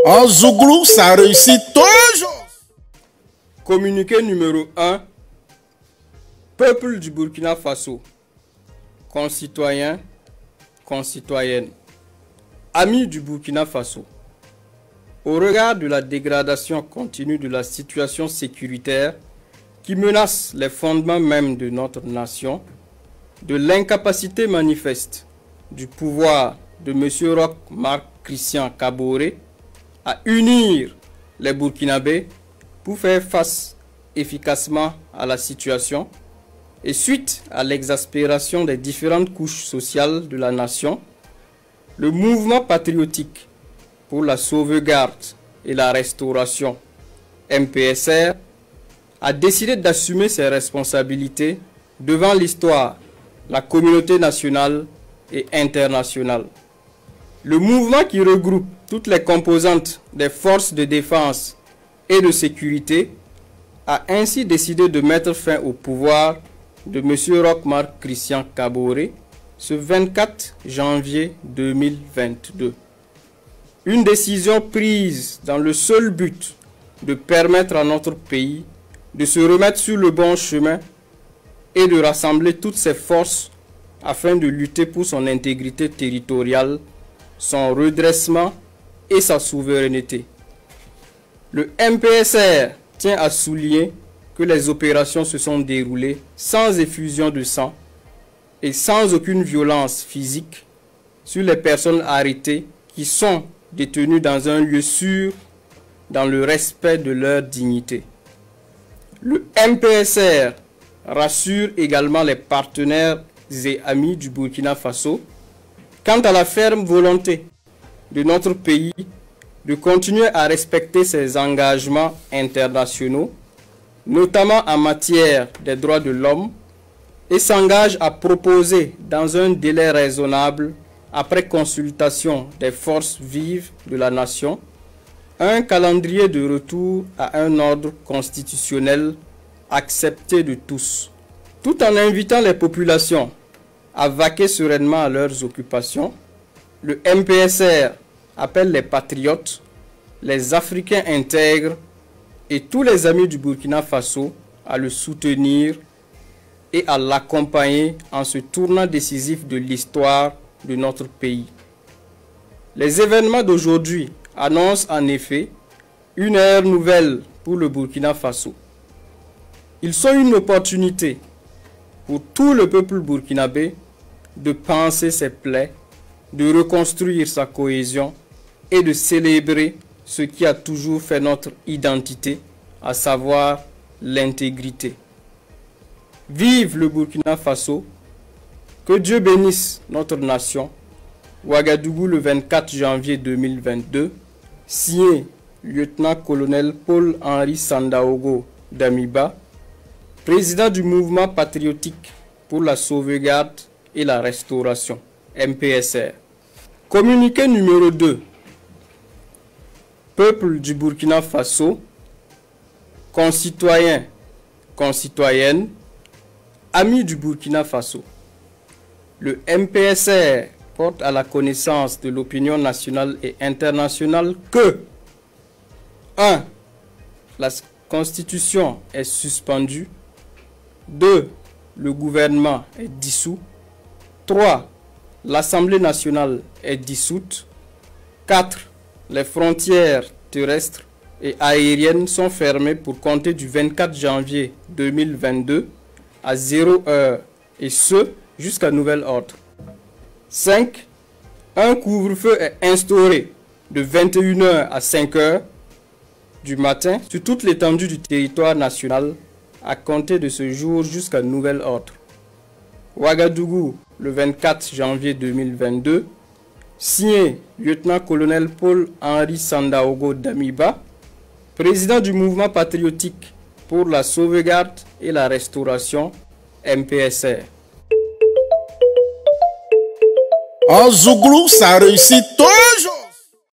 En Zouglou, ça réussit toujours. Communiqué numéro 1. Peuple du Burkina Faso, concitoyens, concitoyennes, amis du Burkina Faso. Au regard de la dégradation continue de la situation sécuritaire qui menace les fondements même de notre nation, de l'incapacité manifeste du pouvoir de M. Roch Marc Christian Kaboré à unir les Burkinabés pour faire face efficacement à la situation, et suite à l'exaspération des différentes couches sociales de la nation, le mouvement patriotique pour la sauvegarde et la restauration, MPSR, a décidé d'assumer ses responsabilités devant l'histoire, la communauté nationale et internationale. Le mouvement qui regroupe toutes les composantes des forces de défense et de sécurité a ainsi décidé de mettre fin au pouvoir de M. Roch Marc Christian Kaboré ce 24 janvier 2022. Une décision prise dans le seul but de permettre à notre pays de se remettre sur le bon chemin et de rassembler toutes ses forces afin de lutter pour son intégrité territoriale, son redressement et sa souveraineté. Le MPSR tient à souligner que les opérations se sont déroulées sans effusion de sang et sans aucune violence physique sur les personnes arrêtées qui sont détenues dans un lieu sûr dans le respect de leur dignité. Le MPSR rassure également les partenaires et amis du Burkina Faso quant à la ferme volonté de notre pays de continuer à respecter ses engagements internationaux, notamment en matière des droits de l'homme, et s'engage à proposer dans un délai raisonnable, après consultation des forces vives de la nation, un calendrier de retour à un ordre constitutionnel accepté de tous, tout en invitant les populations à vaquer sereinement à leurs occupations. Le MPSR appelle les patriotes, les Africains intègres et tous les amis du Burkina Faso à le soutenir et à l'accompagner en ce tournant décisif de l'histoire de notre pays. Les événements d'aujourd'hui annoncent en effet une ère nouvelle pour le Burkina Faso. Ils sont une opportunité pour tout le peuple burkinabé de panser ses plaies, de reconstruire sa cohésion et de célébrer ce qui a toujours fait notre identité, à savoir l'intégrité. Vive le Burkina Faso, que Dieu bénisse notre nation. Ouagadougou le 24 janvier 2022, signé lieutenant-colonel Paul-Henri Sandaogo Damiba, président du mouvement patriotique pour la sauvegarde et la restauration, MPSR. Communiqué numéro 2. Peuple du Burkina Faso, concitoyens, concitoyennes, amis du Burkina Faso. Le MPSR porte à la connaissance de l'opinion nationale et internationale que 1. La Constitution est suspendue. 2. Le gouvernement est dissous. 3. L'Assemblée nationale est dissoute. 4. Les frontières terrestres et aériennes sont fermées pour compter du 24 janvier 2022 à 0 heure, et ce, jusqu'à nouvel ordre. 5. Un couvre-feu est instauré de 21 h à 5 h du matin sur toute l'étendue du territoire national à compter de ce jour jusqu'à nouvel ordre. Ouagadougou, le 24 janvier 2022, signé lieutenant-colonel Paul-Henri Sandaogo Damiba, président du mouvement patriotique pour la sauvegarde et la restauration, MPSR. En Zouglou, ça réussit